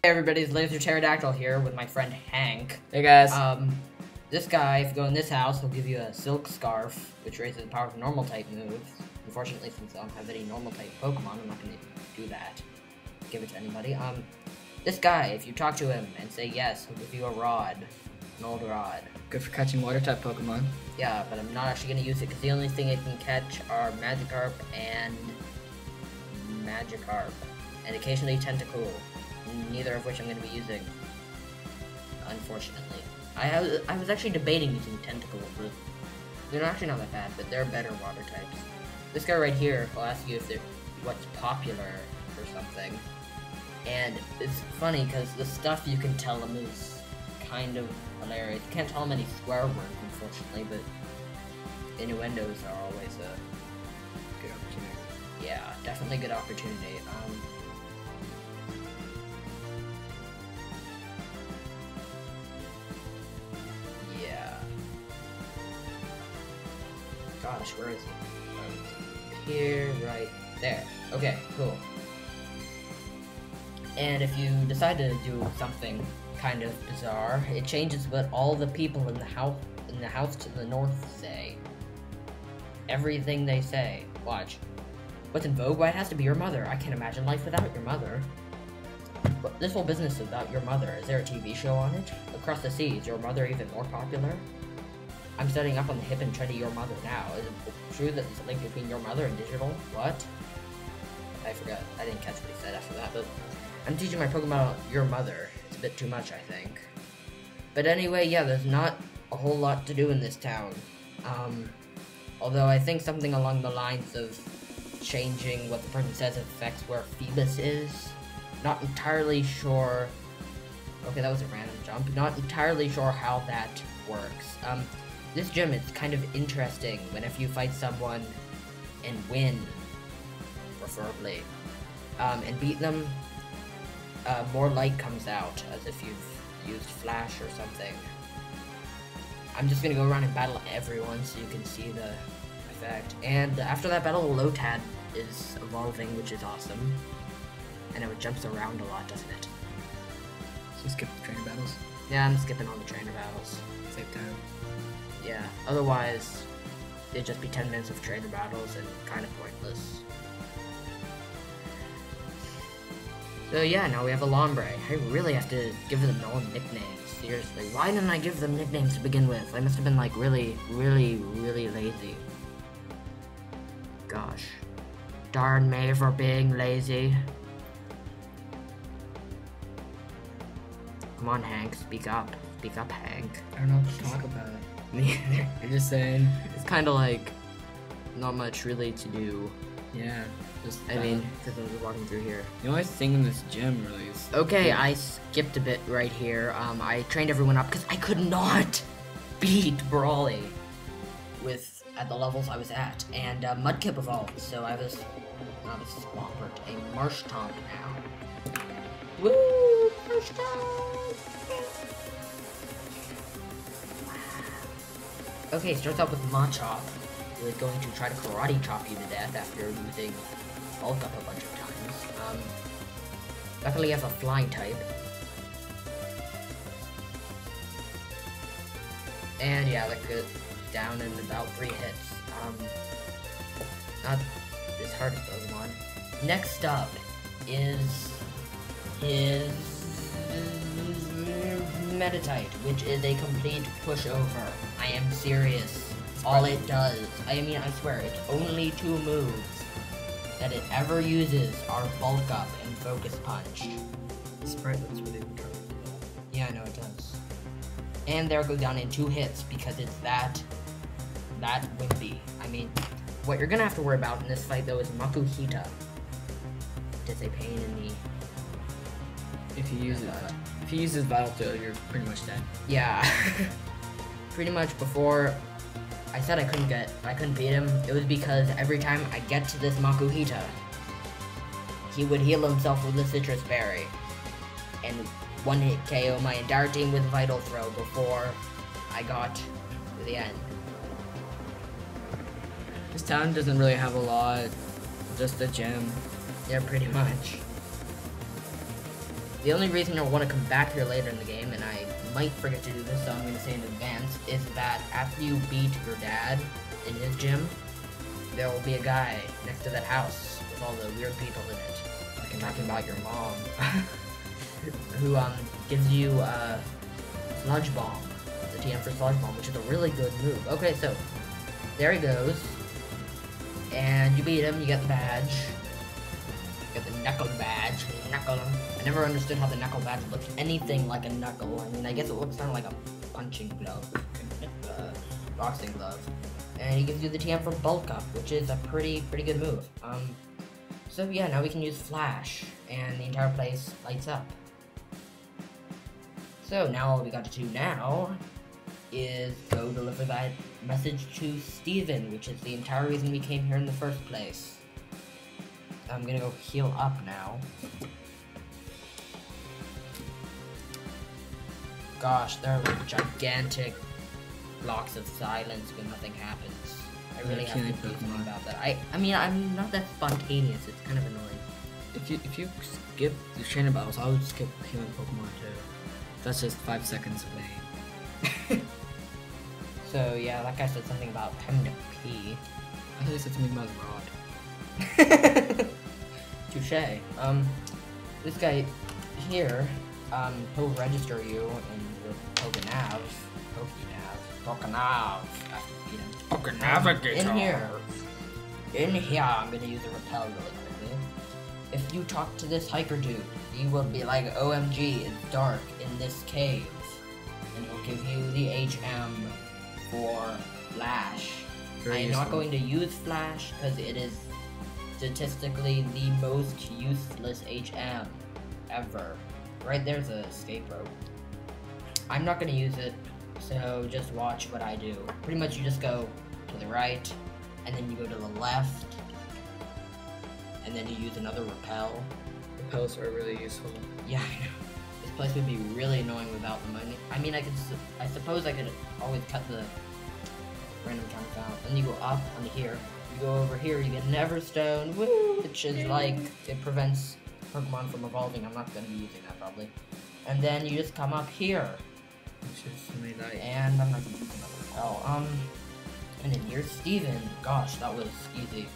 Hey everybody, it's Laser Pterodactyl here with my friend Hank. Hey guys. This guy, if you go in this house, he'll give you a silk scarf, which raises the power of normal type moves. Unfortunately, since I don't have any normal type Pokemon, I'm not gonna do that. Give it to anybody. This guy, if you talk to him and say yes, he'll give you a rod. An old rod. Good for catching water type Pokemon. Yeah, but I'm not actually gonna use it because the only thing it can catch are Magikarp and Magikarp. And occasionally Tentacool. Neither of which I'm going to be using, unfortunately. I was actually debating using Tentacle, but they're actually not that bad, but they're better water types. This guy right here will ask you if they're what's popular or something, and it's funny because the stuff you can tell him is kind of hilarious. You can't tell him any swear words, unfortunately, but innuendos are always a good opportunity. Yeah, definitely a good opportunity. Gosh, where is it? Here, right there. Okay, cool. And if you decide to do something kind of bizarre, it changes what all the people in the house to the north say. Everything they say. Watch. What's in vogue? Why, it has to be your mother. I can't imagine life without your mother. But this whole business is about your mother. Is there a TV show on it? Across the sea, is your mother even more popular? I'm setting up on the hip and trendy your mother now. Is it true that there's a link between your mother and digital? What? I forgot. I didn't catch what he said after that, but I'm teaching my Pokemon your mother. It's a bit too much, I think. But anyway, yeah, there's not a whole lot to do in this town. Although I think something along the lines of changing what the person says affects where Phoebus is. Not entirely sure. Okay, that was a random jump. Not entirely sure how that works. This gym is kind of interesting whenever you fight someone and win, preferably, and beat them, more light comes out, as if you've used Flash or something. I'm just gonna go around and battle everyone so you can see the effect. And after that battle, Lotad is evolving, which is awesome. And it jumps around a lot, doesn't it? So skip the trainer battles? Yeah, I'm skipping all the trainer battles. Save time. Yeah, otherwise, it'd just be 10 minutes of trainer battles and kind of pointless. So yeah, now we have a Lombre. I really have to give them all nicknames, seriously. Why didn't I give them nicknames to begin with? I must have been like really lazy. Gosh. Darn me for being lazy. Come on, Hank, speak up. Speak up, Hank. I don't know what to talk about. Me either. You're just saying. It's kind of like not much really to do. Yeah. Just. I mean, because I was walking through here. The only thing in this gym really is. Okay, I skipped a bit right here. I trained everyone up because I could not beat Brawly at the levels I was at, and Mudkip evolved, so I was not a Swampert, a Marshtomp now. Woo! Marshtomp! Okay, starts out with Machop, who is going to try to karate chop you to death after using Bulk Up a bunch of times. Luckily, I have a flying type. And yeah, like down in about 3 hits. Not as hard as Pokemon. Next up is his Meditite, which is a complete pushover. I am serious. All it does, I mean, I swear, it's only 2 moves that it ever uses are Bulk Up and Focus Punch. The sprite looks really good. Yeah, I know it does. And there it goes down in 2 hits because it's that wimpy. I mean, what you're gonna have to worry about in this fight though is Makuhita. It's a pain in the. If he uses Vital Tail, you're pretty much dead. Yeah. Pretty much before I said I couldn't beat him, it was because every time I get to this Makuhita, he would heal himself with a Citrus Berry and one-hit KO my entire team with Vital Throw before I got to the end. This town doesn't really have a lot, just a gym. Yeah, pretty much. The only reason I want to come back here later in the game, and I might forget to do this, so I'm going to say in advance, is that after you beat your dad in his gym, there will be a guy next to that house with all the weird people in it. Like I'm talking about your mom, who gives you Sludge Bomb, the TM for Sludge Bomb, which is a really good move. Okay, so there he goes, and you beat him. You get the badge. You get the knuckle badge. Knuckle. I never understood how the knuckle badge looked anything like a knuckle. I mean, I guess it looks kind of like a punching glove, boxing glove. And he gives you the TM for Bulk Up, which is a pretty good move. So yeah, now we can use Flash, and the entire place lights up. So now all we got to do now is go deliver that message to Steven, which is the entire reason we came here in the first place. I'm gonna go heal up now. Gosh, there are like gigantic blocks of silence when nothing happens. I really have to do something about that. I mean, I'm not that spontaneous. It's kind of annoying. If you skip the trainer battles, I would skip healing Pokemon too. That's just 5 seconds away. So yeah, that guy said something about having to pee. I thought he said something about his rod. Touche. This guy here, he'll register you in your Pokenav. In here, I'm gonna use a repel really quickly. If you talk to this hiker dude, he will be like, OMG, it's dark in this cave. And he'll give you the HM for Flash. I'm not going to use Flash because it is statistically the most useless HM ever. Right there's a escape rope. I'm not going to use it, so just watch what I do. Pretty much you just go to the right, and then you go to the left, and then you use another repel. Repels are really useful. Yeah, I know. This place would be really annoying without them. I mean, I suppose I could always cut the random counts out. Then you go up onto here. You go over here, you get an Everstone, woo, which is like, it prevents Pokemon from evolving. I'm not going to be using that probably. And then you just come up here. Which is really nice. And I'm not going to use another repel. And then here's Steven. Gosh, that was easy.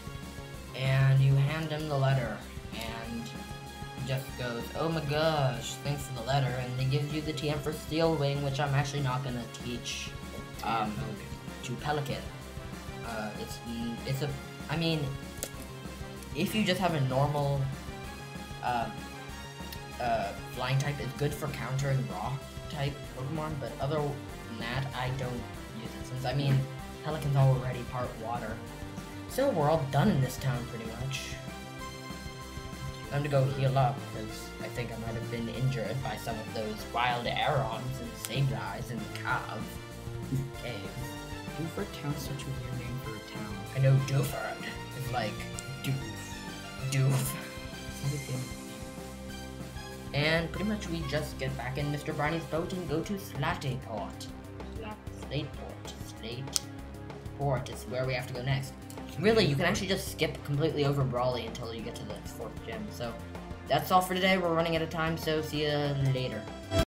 And you hand him the letter, and he just goes, oh my gosh, thanks for the letter, and he gives you the TM for Steel Wing, which I'm actually not gonna teach to Pelican. I mean, if you just have a normal flying type, it's good for countering rock type Pokemon, but other than that, I don't use it, since, I mean, Pelican's already part water. So we're all done in this town, pretty much. Time to go heal up, because I think I might have been injured by some of those wild Arons and Sableyes in the cave. Doofer Town's such a weird name for a town. I know Doofer. It's like Doof. And pretty much we just get back in Mr. Brownie's boat and go to Slateport. Slateport is where we have to go next. Really, you can actually just skip completely over Brawly until you get to the 4th gym. So that's all for today. We're running out of time, so see you later.